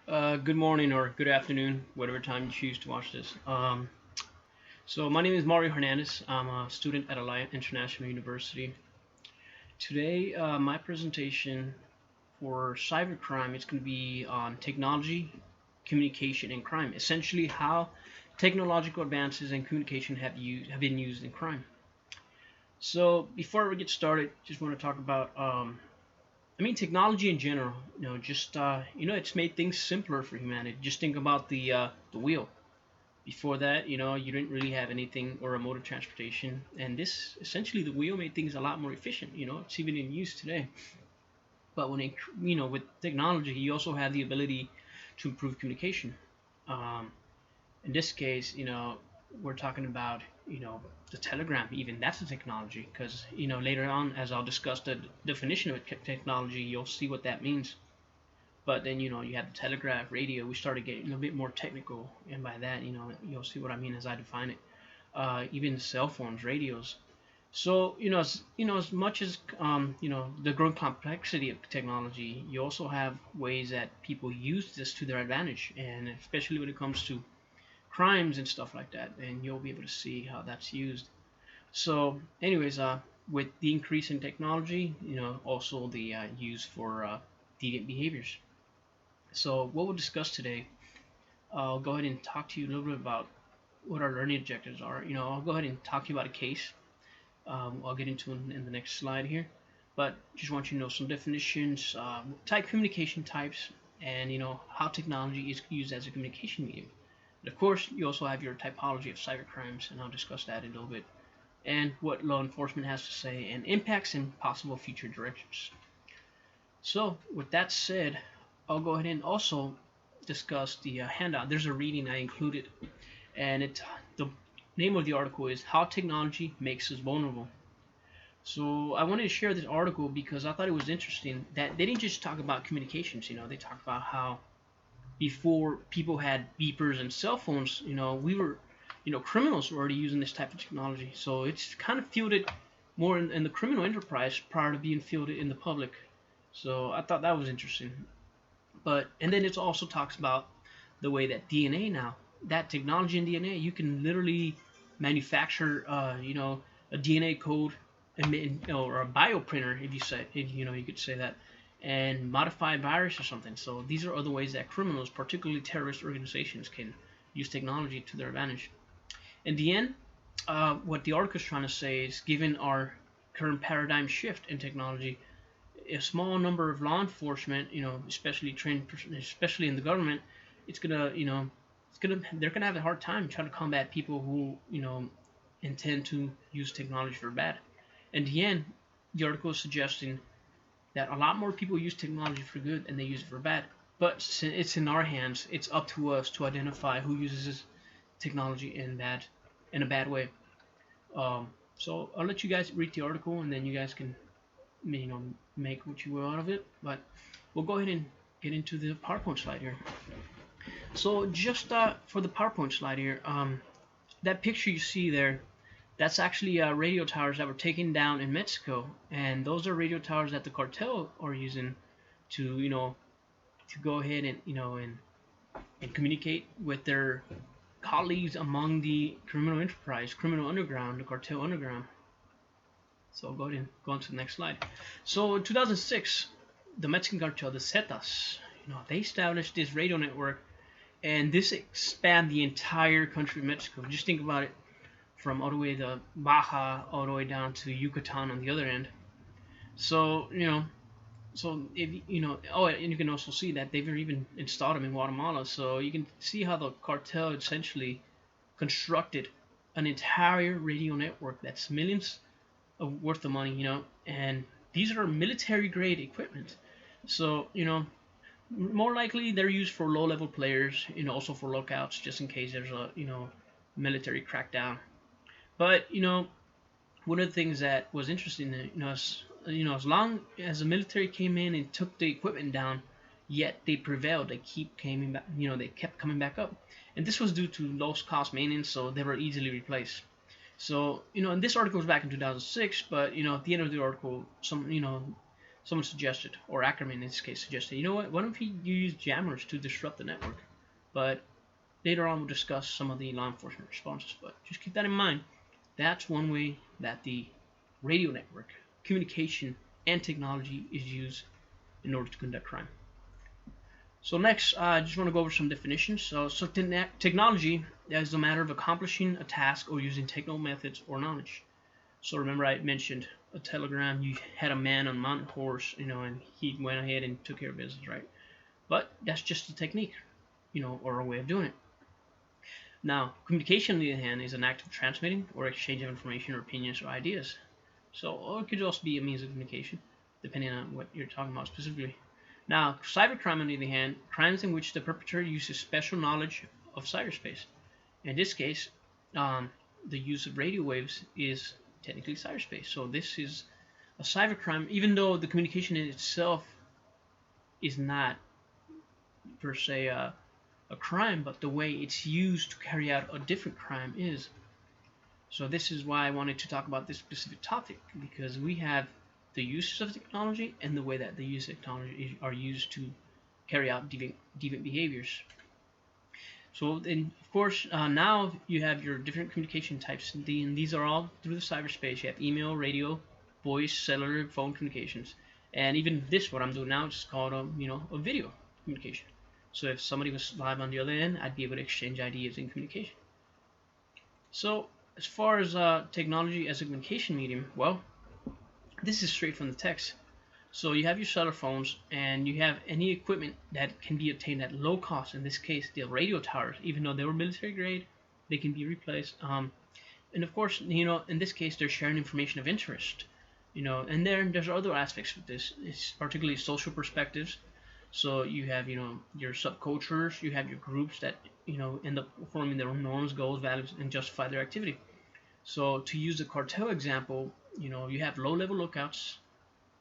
Good morning or good afternoon, whatever time you choose to watch this. So my name is Mario Hernandez. I'm a student at Alliant International University. Today, my presentation for cybercrime is going to be on technology, communication, and crime. Essentially, how technological advances and communication have been used in crime. So before we get started, just want to talk about technology in general. It's made things simpler for humanity. Just think about the wheel. Before that, you didn't really have anything or a mode of transportation, and this essentially the wheel made things a lot more efficient. It's even in use today. But with technology, you also have the ability to improve communication. Um, in this case, we're talking about the telegram. Even that's a technology, because later on, as I'll discuss the definition of technology, you'll see what that means. But then you have the telegraph, radio. We started getting a little bit more technical, and by that you'll see what I mean as I define it. Even cell phones, radios. So as much as the growing complexity of technology, you also have ways that people use this to their advantage, and especially when it comes to crimes and stuff like that. And you'll be able to see how that's used. So, anyways, with the increase in technology, also the use for deviant behaviors. So what we'll discuss today, I'll go ahead and talk to you a little bit about what our learning objectives are. I'll go ahead and talk to you about a case. I'll get into it in the next slide here. But just want you to know some definitions, type communication types, and how technology is used as a communication medium. And of course, you also have your typology of cybercrimes, and I'll discuss that in a little bit, and what law enforcement has to say, and impacts and possible future directions. So with that said, I'll go ahead and also discuss the handout. There's a reading I included, and the name of the article is "How Technology Makes Us Vulnerable." So I wanted to share this article because I thought it was interesting that they didn't just talk about communications. They talked about how before people had beepers and cell phones, we were, criminals were already using this type of technology. So it's kind of fielded more in the criminal enterprise prior to being fielded in the public. So I thought that was interesting. And then it also talks about the way that DNA now, that technology in DNA, you can literally manufacture, a DNA code or a bioprinter, if you say, you could say that, and modify a virus or something. So these are other ways that criminals, particularly terrorist organizations, can use technology to their advantage. In the end, what the article is trying to say is, given our current paradigm shift in technology, a small number of law enforcement, especially trained, especially in the government, they're gonna have a hard time trying to combat people who, intend to use technology for bad. In the end, the article is suggesting that a lot more people use technology for good than they use it for bad. But it's in our hands. It's up to us to identify who uses this technology in a bad way. So I'll let you guys read the article, and then you guys can make what you will out of it. But we'll go ahead and get into the PowerPoint slide here. So just for the PowerPoint slide here, that picture you see there, that's actually radio towers that were taken down in Mexico, and those are radio towers that the cartel are using to to go ahead and and communicate with their colleagues among the criminal enterprise, criminal underground, the cartel underground. So I'll go ahead and go on to the next slide. So in 2006, the Mexican cartel, the Zetas, they established this radio network, and this expanded the entire country of Mexico. Just think about it, from all the way to Baja, all the way down to Yucatan on the other end. So so if oh, and you can also see that they've even installed them in Guatemala. So you can see how the cartel essentially constructed an entire radio network that's millions worth of money, and these are military grade equipment. So, more likely they're used for low level players, also for lookouts, just in case there's a, military crackdown. But, one of the things that was interesting, as long as the military came in and took the equipment down, yet they prevailed. They kept coming back up, and this was due to low cost maintenance, so they were easily replaced. So, and this article was back in 2006, but, at the end of the article, someone suggested, or Ackerman in this case suggested, you know what, why don't you use jammers to disrupt the network? But later on we'll discuss some of the law enforcement responses, but just keep that in mind. That's one way that the radio network, communication, and technology is used in order to conduct crime. So next, I just want to go over some definitions. So technology is a matter of accomplishing a task or using technical methods or knowledge. So remember I mentioned a telegram, you had a man on a mountain horse, and he went ahead and took care of business, right? But that's just a technique, or a way of doing it. Now, communication, on the other hand, is an act of transmitting or exchange of information or opinions or ideas. So it could also be a means of communication, depending on what you're talking about specifically. Now, cybercrime, on the other hand, crimes in which the perpetrator uses special knowledge of cyberspace. In this case, the use of radio waves is technically cyberspace. So this is a cybercrime, even though the communication in itself is not per se a crime, but the way it's used to carry out a different crime is. So this is why I wanted to talk about this specific topic, because we have the uses of technology and the way that the use of technology are used to carry out deviant behaviors. So then, of course, now you have your different communication types, and these are all through the cyberspace. You have email, radio, voice, cellular, phone communications, and even this, what I'm doing now, is called a video communication. So if somebody was live on the other end, I'd be able to exchange ideas in communication. So as far as technology as a communication medium, well, this is straight from the text. So you have your cellular phones, and you have any equipment that can be obtained at low cost. In this case, the radio towers, even though they were military grade, they can be replaced. And of course, in this case, they're sharing information of interest. And there's other aspects of this. It's particularly social perspectives. So you have, your subcultures, you have your groups that, end up forming their own norms, goals, values, and justify their activity. So to use the cartel example, you have low-level lookouts,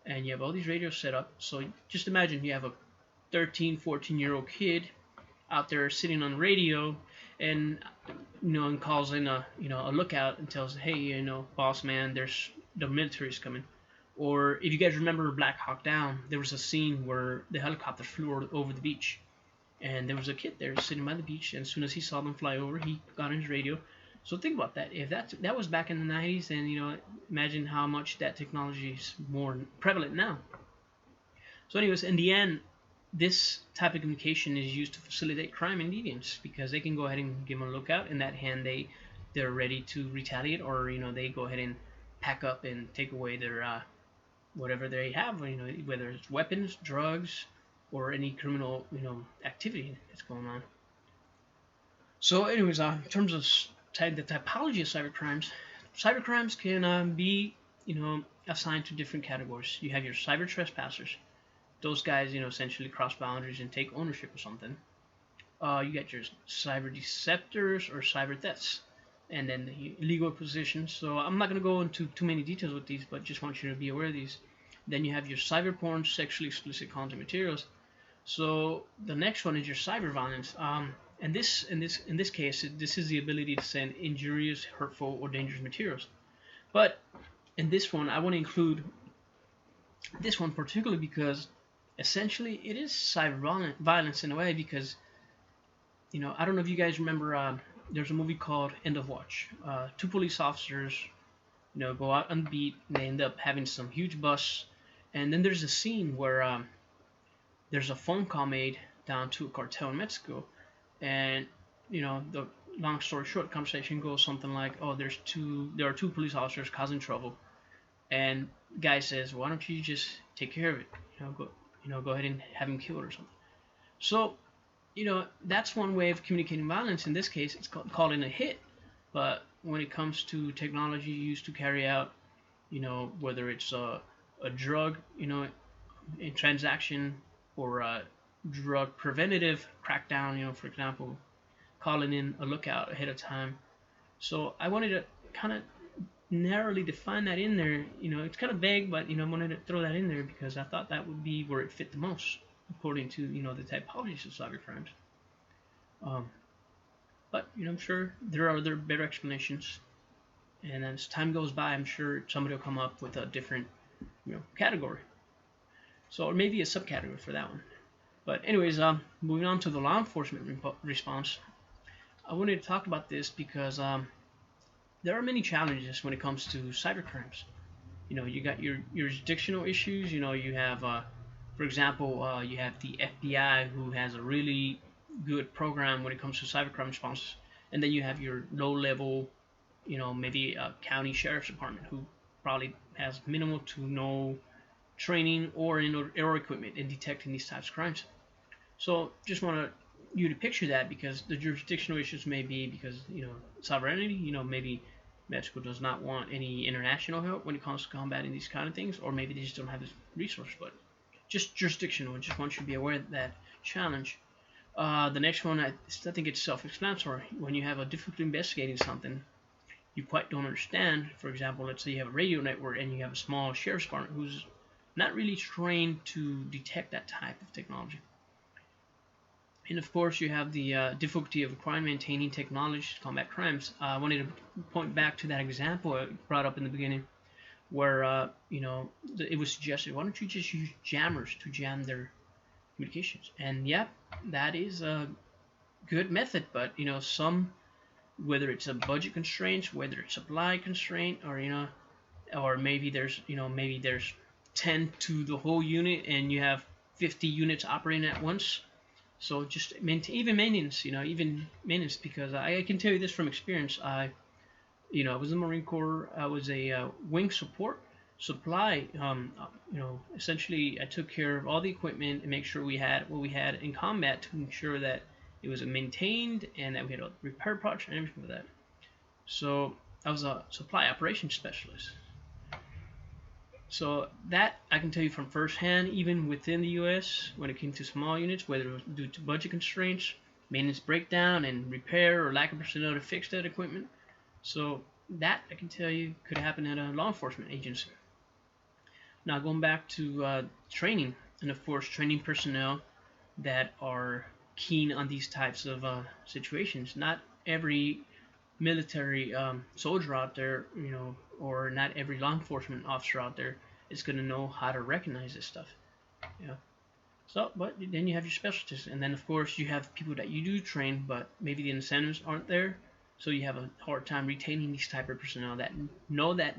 and you have all these radios set up. So just imagine you have a 13, 14-year-old kid out there sitting on the radio, and and calls in a lookout and tells, hey, boss man, there's the military's coming. Or if you guys remember Black Hawk Down, there was a scene where the helicopter flew over the beach, and there was a kid there sitting by the beach, and as soon as he saw them fly over, he got on his radio. So think about that. If that was back in the 90s, then imagine how much that technology is more prevalent now. So anyways, in the end, this type of communication is used to facilitate crime and deviance, because they can go ahead and give them a lookout. In that hand, they're ready to retaliate, or they go ahead and pack up and take away their whatever they have, whether it's weapons, drugs, or any criminal activity that's going on. So anyways, in terms of the typology of cybercrimes can be assigned to different categories. You have your cyber trespassers. Those guys essentially cross boundaries and take ownership of something. You got your cyber deceptors or cyber thefts, and then the illegal acquisitions. So I'm not going to go into too many details with these, but just want you to be aware of these. Then you have your cyber porn, sexually explicit content materials. So the next one is your cyber violence. And in this case, this is the ability to send injurious, hurtful, or dangerous materials. But in this one, I want to include this one particularly because essentially it is cyber violence in a way, because I don't know if you guys remember, there's a movie called End of Watch. Two police officers go out on the beat, and they end up having some huge bust, and then there's a scene where there's a phone call made down to a cartel in Mexico, and the long story short, conversation goes something like, oh, there are two police officers causing trouble, and the guy says, why don't you just take care of it, go ahead and have him killed or something. So that's one way of communicating violence. In this case, it's called in a hit. But when it comes to technology used to carry out, whether it's a drug, a transaction, or a drug preventative crackdown, for example, calling in a lookout ahead of time. So I wanted to kind of narrowly define that in there. It's kind of vague, but I wanted to throw that in there because I thought that would be where it fit the most, according to the typologies of cybercrimes. But I'm sure there are other better explanations, and as time goes by, I'm sure somebody will come up with a different category. So, or maybe a subcategory for that one. But anyways, moving on to the law enforcement response, I wanted to talk about this because there are many challenges when it comes to cybercrimes. You got your jurisdictional issues. You have, for example, you have the FBI, who has a really good program when it comes to cybercrime response, and then you have your low-level, maybe a county sheriff's department, who probably has minimal to no training or equipment in detecting these types of crimes. So just want you to picture that, because the jurisdictional issues may be because sovereignty. Maybe Mexico does not want any international help when it comes to combating these kind of things, or maybe they just don't have the resource. But just jurisdictional. I just want you to be aware of that challenge. The next one, I think it's self-explanatory. When you have a difficulty investigating something you quite don't understand, for example, let's say you have a radio network and you have a small sheriff's department who's not really trained to detect that type of technology. And of course, you have the difficulty of acquiring, maintaining technology to combat crimes. I wanted to point back to that example I brought up in the beginning, where it was suggested, why don't you just use jammers to jam their communications? And yeah, that is a good method, but whether it's a budget constraints, whether it's supply constraint, or maybe there's 10 to the whole unit and you have 50 units operating at once. So just even maintenance, because I can tell you this from experience. I was in the Marine Corps. I was a wing supply. Essentially, I took care of all the equipment and make sure we had what we had in combat to ensure that it was maintained and that we had a repair project and everything like that. So I was a supply operations specialist. So that I can tell you from firsthand, even within the U.S., when it came to small units, whether it was due to budget constraints, maintenance breakdown, and repair or lack of personnel to fix that equipment. So that I can tell you could happen at a law enforcement agency. Now going back to training, and of course training personnel that are keen on these types of situations. Not every military soldier out there, or not every law enforcement officer out there is going to know how to recognize this stuff. So, but then you have your specialties, and then of course you have people that you do train, but maybe the incentives aren't there, so you have a hard time retaining these type of personnel that know that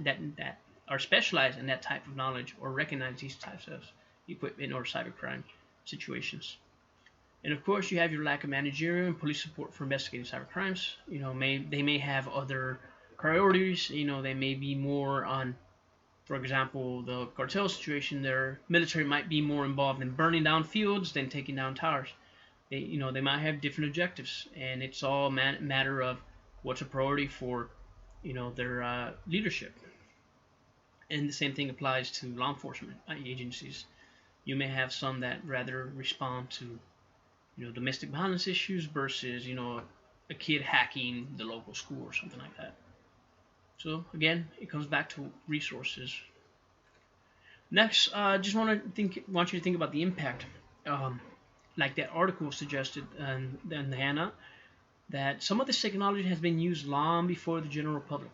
are specialized in that type of knowledge or recognize these types of equipment or cybercrime situations. And of course, you have your lack of managerial and police support for investigating cybercrimes. They may have other priorities. They may be more on, for example, the cartel situation. Their military might be more involved in burning down fields than taking down towers. They might have different objectives, and it's all a matter of what's a priority for, their leadership. And the same thing applies to law enforcement agencies. You may have some that rather respond to domestic violence issues versus, a kid hacking the local school or something like that. So again, it comes back to resources. Next, just want you to think about the impact. Like that article suggested in the handout, that some of this technology has been used long before the general public.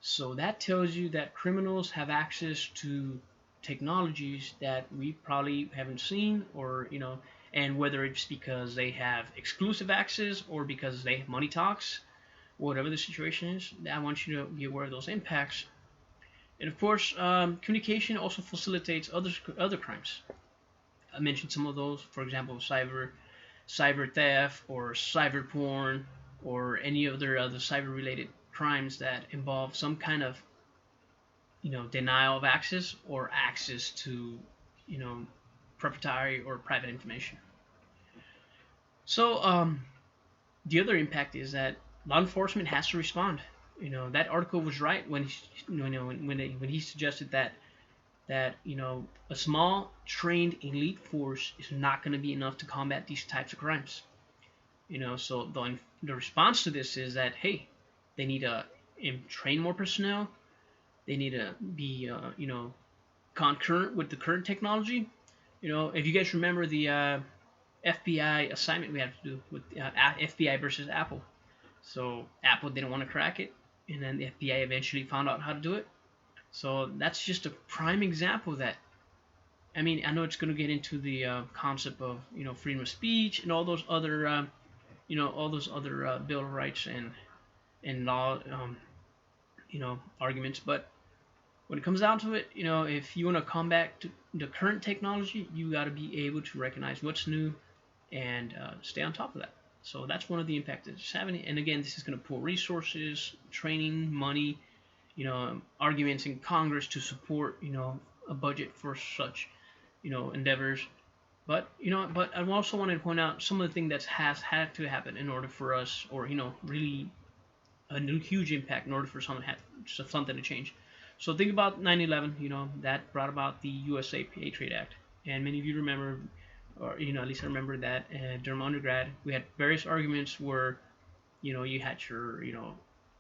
So that tells you that criminals have access to technologies that we probably haven't seen, or and whether it's because they have exclusive access or because they have money talks, whatever the situation is, I want you to be aware of those impacts. And of course, communication also facilitates other crimes. I mentioned some of those, for example, cyber theft or cyber porn or any other cyber-related crimes that involve some kind of denial of access or access to proprietary or private information. So the other impact is that law enforcement has to respond. That article was right when he suggested that a small trained elite force is not going to be enough to combat these types of crimes. So the response to this is that, hey, they need to train more personnel. They need to be concurrent with the current technology. If you guys remember the FBI assignment we had to do with FBI versus Apple. So Apple didn't want to crack it, and then the FBI eventually found out how to do it. So that's just a prime example that I mean, I know it's going to get into the concept of freedom of speech and all those other Bill of Rights and law arguments, but when it comes down to it, if you want to combat the current technology, you got to be able to recognize what's new and stay on top of that. So that's one of the impacts that it's having. And again, this is going to pull resources, training, money, arguments in Congress to support, a budget for such, endeavors. But I also wanted to point out some of the things that has had to happen in order for us, or really a new huge impact in order for something to change. So think about 9/11. That brought about the USA Patriot Act, and many of you remember, or at least I remember that during my undergrad we had various arguments where you had your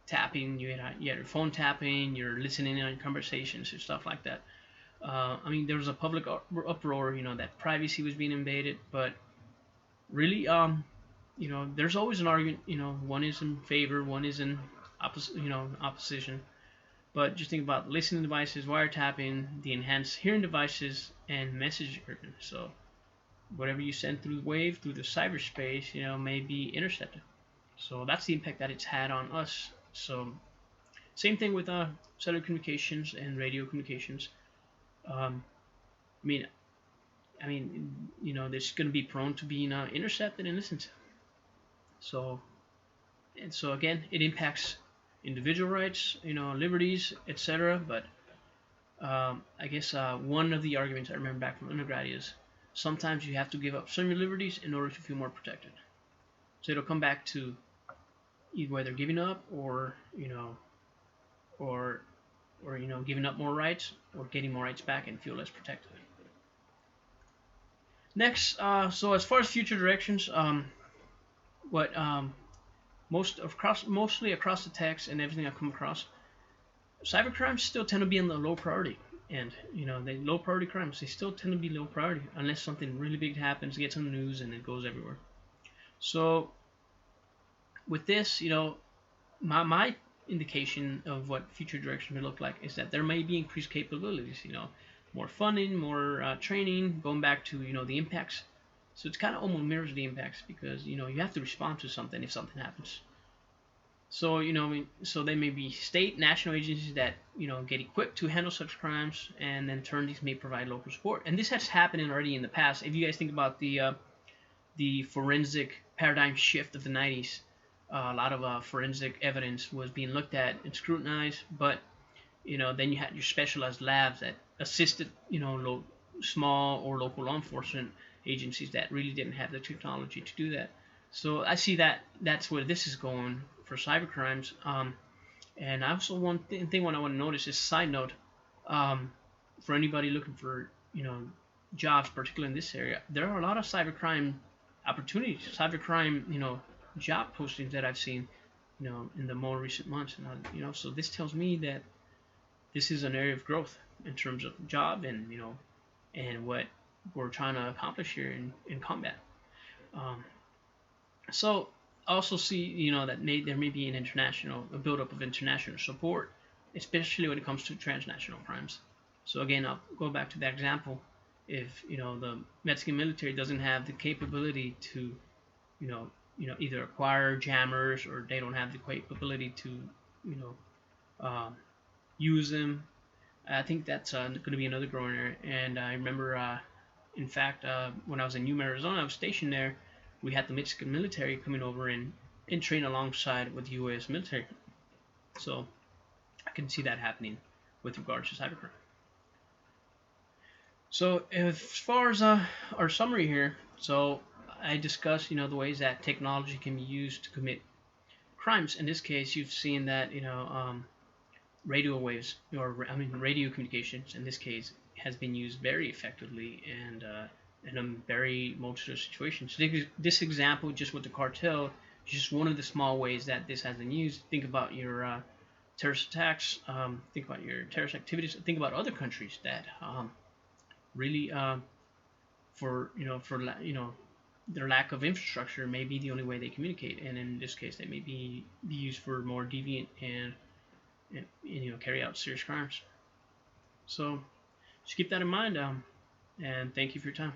tapping, you had your phone tapping, you're listening on conversations and stuff like that. I mean, there was a public uproar, that privacy was being invaded, but really, there's always an argument. One is in favor, one is in opposition. But just think about listening devices, wiretapping, the enhanced hearing devices, and message encryption. So whatever you send through wave, through the cyberspace, may be intercepted. So that's the impact that it's had on us. So same thing with cellular communications and radio communications. I mean, there's going to be prone to being intercepted and listened to. So again, it impacts individual rights, liberties, etc. But I guess one of the arguments I remember back from undergrad is sometimes you have to give up some of your liberties in order to feel more protected. So it'll come back to whether giving up or giving up more rights or getting more rights back and feel less protected. Next, so as far as future directions, mostly across the text and everything I've come across, cybercrimes still tend to be on the low priority, and the low priority crimes, they still tend to be low priority unless something really big happens, gets on the news, and it goes everywhere. So with this, my indication of what future direction may look like is that there may be increased capabilities, more funding, more training, going back to the impacts. So it's kind of almost mirrors the impacts because you have to respond to something if something happens. So so there may be state, national agencies that get equipped to handle such crimes, and then turn these may provide local support. And this has happened already in the past. If you guys think about the forensic paradigm shift of the 90s, a lot of forensic evidence was being looked at and scrutinized, but then you had your specialized labs that assisted small or local law enforcement agencies that really didn't have the technology to do that. So I see that that's where this is going for cybercrimes. And I also one thing I want to notice is side note, for anybody looking for jobs, particularly in this area, there are a lot of cybercrime opportunities, cybercrime job postings that I've seen in the more recent months, and so this tells me that this is an area of growth in terms of job and and what we're trying to accomplish here in combat. So I also see that there may be a buildup of international support, especially when it comes to transnational crimes. So again, I'll go back to that example. If the Mexican military doesn't have the capability to either acquire jammers, or they don't have the capability to use them, I think that's going to be another growing area. And I remember, in fact, when I was in Yuma, Arizona, I was stationed there. We had the Mexican military coming over and train alongside with the U.S. military. So I can see that happening with regards to cybercrime. So as far as our summary here, so I discussed the ways that technology can be used to commit crimes. In this case, you've seen that radio waves, radio communications in this case, has been used very effectively and in a very multitude of situations. So this example, just with the cartel, is just one of the small ways that this has been used. Think about your terrorist attacks. Think about your terrorist activities. Think about other countries that really, for their lack of infrastructure may be the only way they communicate, and in this case, they may be used for more deviant and carry out serious crimes. So just keep that in mind. and thank you for your time.